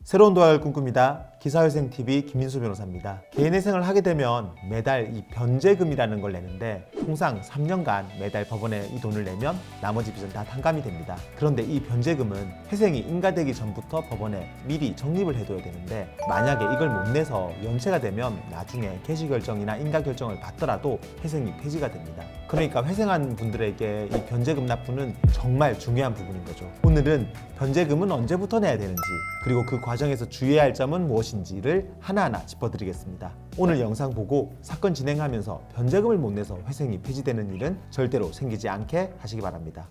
새로운 도약을 꿈꿉니다. 기사회생TV 김민수 변호사입니다. 개인회생을 하게 되면 매달 이 변제금이라는 걸 내는데 통상 3년간 매달 법원에 이 돈을 내면 나머지 빚은 다 탕감이 됩니다. 그런데 이 변제금은 회생이 인가되기 전부터 법원에 미리 적립을 해둬야 되는데 만약에 이걸 못 내서 연체가 되면 나중에 개시결정이나 인가결정을 받더라도 회생이 폐지가 됩니다. 그러니까 회생한 분들에게 이 변제금 납부는 정말 중요한 부분인 거죠. 오늘은 변제금은 언제부터 내야 되는지 그리고 그 과정에서 주의해야 할 점은 무엇인지를 하나하나 짚어드리겠습니다. 오늘 영상 보고 사건 진행하면서 변제금을 못 내서 회생이 폐지되는 일은 절대로 생기지 않게 하시기 바랍니다.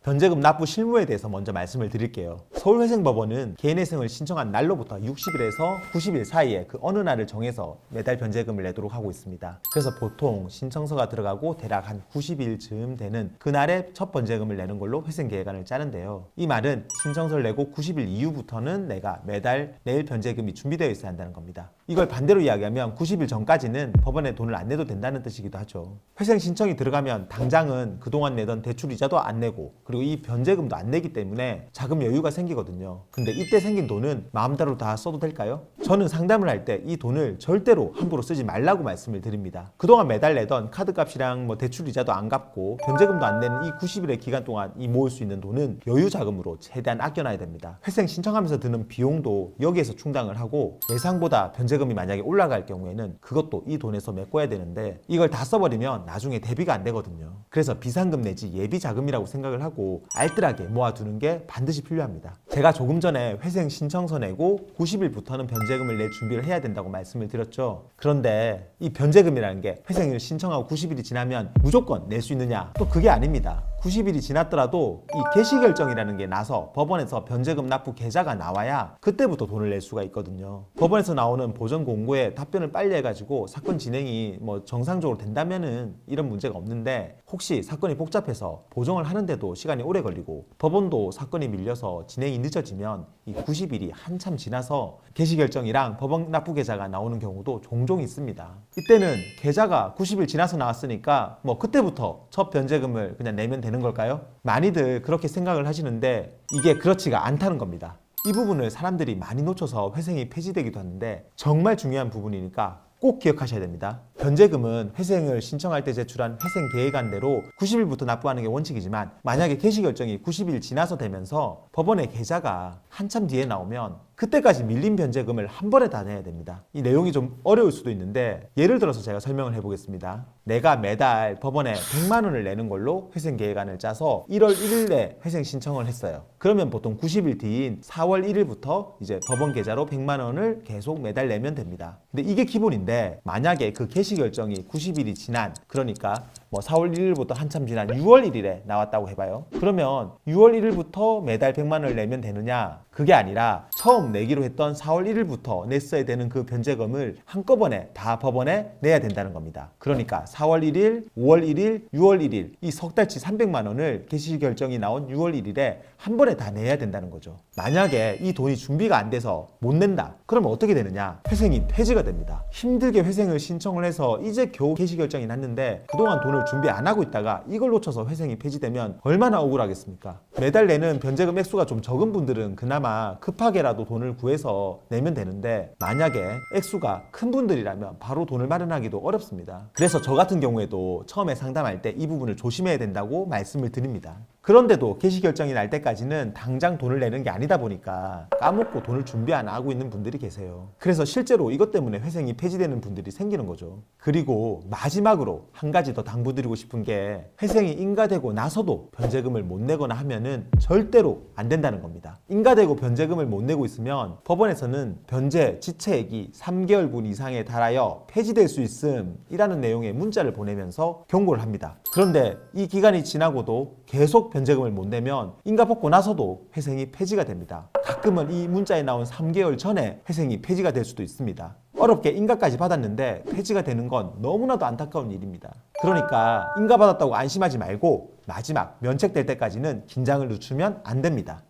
변제금 납부 실무에 대해서 먼저 말씀을 드릴게요. 서울회생법원은 개인회생을 신청한 날로부터 60일에서 90일 사이에 그 어느 날을 정해서 매달 변제금을 내도록 하고 있습니다. 그래서 보통 신청서가 들어가고 대략 한 90일쯤 되는 그날에 첫 변제금을 내는 걸로 회생계획안을 짜는데요. 이 말은 신청서를 내고 90일 이후부터는 내가 매달 낼 변제금이 준비되어 있어야 한다는 겁니다. 이걸 반대로 이야기하면 90일 전까지는 법원에 돈을 안 내도 된다는 뜻이기도 하죠. 회생 신청이 들어가면 당장은 그동안 내던 대출이자도 안 내고 그리고 이 변제금도 안 내기 때문에 자금 여유가 생기거든요. 근데 이때 생긴 돈은 마음대로 다 써도 될까요? 저는 상담을 할 때 이 돈을 절대로 함부로 쓰지 말라고 말씀을 드립니다. 그동안 매달 내던 카드값이랑 대출이자도 안 갚고 변제금도 안 내는 이 90일의 기간 동안 이 모을 수 있는 돈은 여유 자금으로 최대한 아껴놔야 됩니다. 회생 신청하면서 드는 비용도 여기에서 충당을 하고 예상보다 변제금이 만약에 올라갈 경우에는 그것도 이 돈에서 메꿔야 되는데 이걸 다 써버리면 나중에 대비가 안 되거든요. 그래서 비상금 내지 예비 자금이라고 생각을 하고 알뜰하게 모아두는 게 반드시 필요합니다. 제가 조금 전에 회생 신청서 내고 90일부터는 변제금을 낼 준비를 해야 된다고 말씀을 드렸죠. 그런데 이 변제금이라는 게 회생을 신청하고 90일이 지나면 무조건 낼 수 있느냐? 또 그게 아닙니다. 90일이 지났더라도 이 개시결정이라는 게 나서 법원에서 변제금 납부 계좌가 나와야 그때부터 돈을 낼 수가 있거든요. 법원에서 나오는 보전 공고에 답변을 빨리 해가지고 사건 진행이 정상적으로 된다면은 이런 문제가 없는데 혹시 사건이 복잡해서 보정을 하는데도 시간이 오래 걸리고 법원도 사건이 밀려서 진행이 늦어지면 이 90일이 한참 지나서 개시결정이랑 법원 납부 계좌가 나오는 경우도 종종 있습니다. 이때는 계좌가 90일 지나서 나왔으니까 그때부터 첫 변제금을 그냥 내면 되는 걸까요? 많이들 그렇게 생각을 하시는데 이게 그렇지가 않다는 겁니다. 이 부분을 사람들이 많이 놓쳐서 회생이 폐지되기도 하는데 정말 중요한 부분이니까 꼭 기억하셔야 됩니다. 변제금은 회생을 신청할 때 제출한 회생 계획안대로 90일부터 납부하는 게 원칙이지만 만약에 개시결정이 90일 지나서 되면서 법원의 계좌가 한참 뒤에 나오면 그때까지 밀린 변제금을 한 번에 다 내야 됩니다. 이 내용이 좀 어려울 수도 있는데 예를 들어서 제가 설명을 해보겠습니다. 내가 매달 법원에 100만 원을 내는 걸로 회생 계획안을 짜서 1월 1일에 회생 신청을 했어요. 그러면 보통 90일 뒤인 4월 1일부터 이제 법원 계좌로 100만 원을 계속 매달 내면 됩니다. 근데 이게 기본인데 만약에 그 개시결정이 90일이 지난 그러니까 4월 1일부터 한참 지난 6월 1일에 나왔다고 해봐요. 그러면 6월 1일부터 매달 100만 원을 내면 되느냐? 그게 아니라 처음 내기로 했던 4월 1일부터 냈어야 되는 그 변제금을 한꺼번에 다 법원에 내야 된다는 겁니다. 그러니까 4월 1일, 5월 1일, 6월 1일 이 석 달치 300만 원을 개시결정이 나온 6월 1일에 한 번에 다 내야 된다는 거죠. 만약에 이 돈이 준비가 안 돼서 못 낸다. 그러면 어떻게 되느냐? 회생이 폐지가 됩니다. 힘들게 회생을 신청을 해서 이제 겨우 개시결정이 났는데 그동안 돈을 준비 안 하고 있다가 이걸 놓쳐서 회생이 폐지되면 얼마나 억울하겠습니까? 매달 내는 변제금 액수가 좀 적은 분들은 그나마 급하게라도 돈을 구해서 내면 되는데 만약에 액수가 큰 분들이라면 바로 돈을 마련하기도 어렵습니다. 그래서 저 같은 경우에도 처음에 상담할 때 이 부분을 조심해야 된다고 말씀을 드립니다. 그런데도 개시결정이 날 때까지는 당장 돈을 내는 게 아니다 보니까 까먹고 돈을 준비 안 하고 있는 분들이 계세요. 그래서 실제로 이것 때문에 회생이 폐지되는 분들이 생기는 거죠. 그리고 마지막으로 한 가지 더 당부드리고 싶은 게 회생이 인가되고 나서도 변제금을 못 내거나 하면은 절대로 안 된다는 겁니다. 인가되고 변제금을 못 내고 있으면 법원에서는 변제 지체액이 3개월분 이상에 달하여 폐지될 수 있음 이라는 내용의 문자를 보내면서 경고를 합니다. 그런데 이 기간이 지나고도 계속 변제금을 못 내면 인가 받고 나서도 회생이 폐지가 됩니다. 가끔은 이 문자에 나온 3개월 전에 회생이 폐지가 될 수도 있습니다. 어렵게 인가까지 받았는데 폐지가 되는 건 너무나도 안타까운 일입니다. 그러니까 인가 받았다고 안심하지 말고 마지막 면책될 때까지는 긴장을 늦추면 안 됩니다.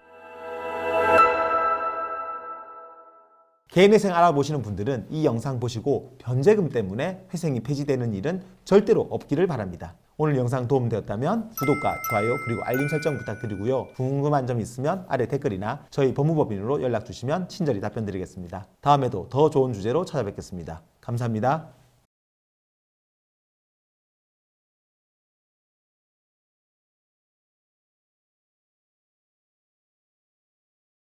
개인회생 알아보시는 분들은 이 영상 보시고 변제금 때문에 회생이 폐지되는 일은 절대로 없기를 바랍니다. 오늘 영상 도움되었다면 구독과 좋아요 그리고 알림 설정 부탁드리고요. 궁금한 점 있으면 아래 댓글이나 저희 법무법인으로 연락 주시면 친절히 답변 드리겠습니다. 다음에도 더 좋은 주제로 찾아뵙겠습니다. 감사합니다.